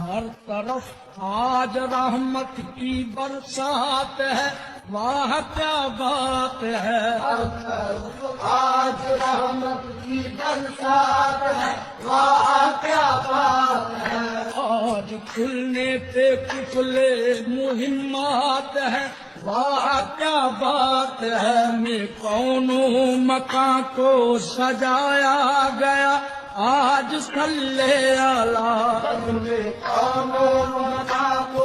हर तरफ आज रहमत की बरसात है, वाह क्या बात है। हर तरफ आज रहमत की बरसात है, वाह क्या बात है। आज खुलने पे कुचले मुहिम्मात है, वाह क्या बात है। में कौनों मकान को सजाया गया, आज सल्ले अला। में कौनों मकान को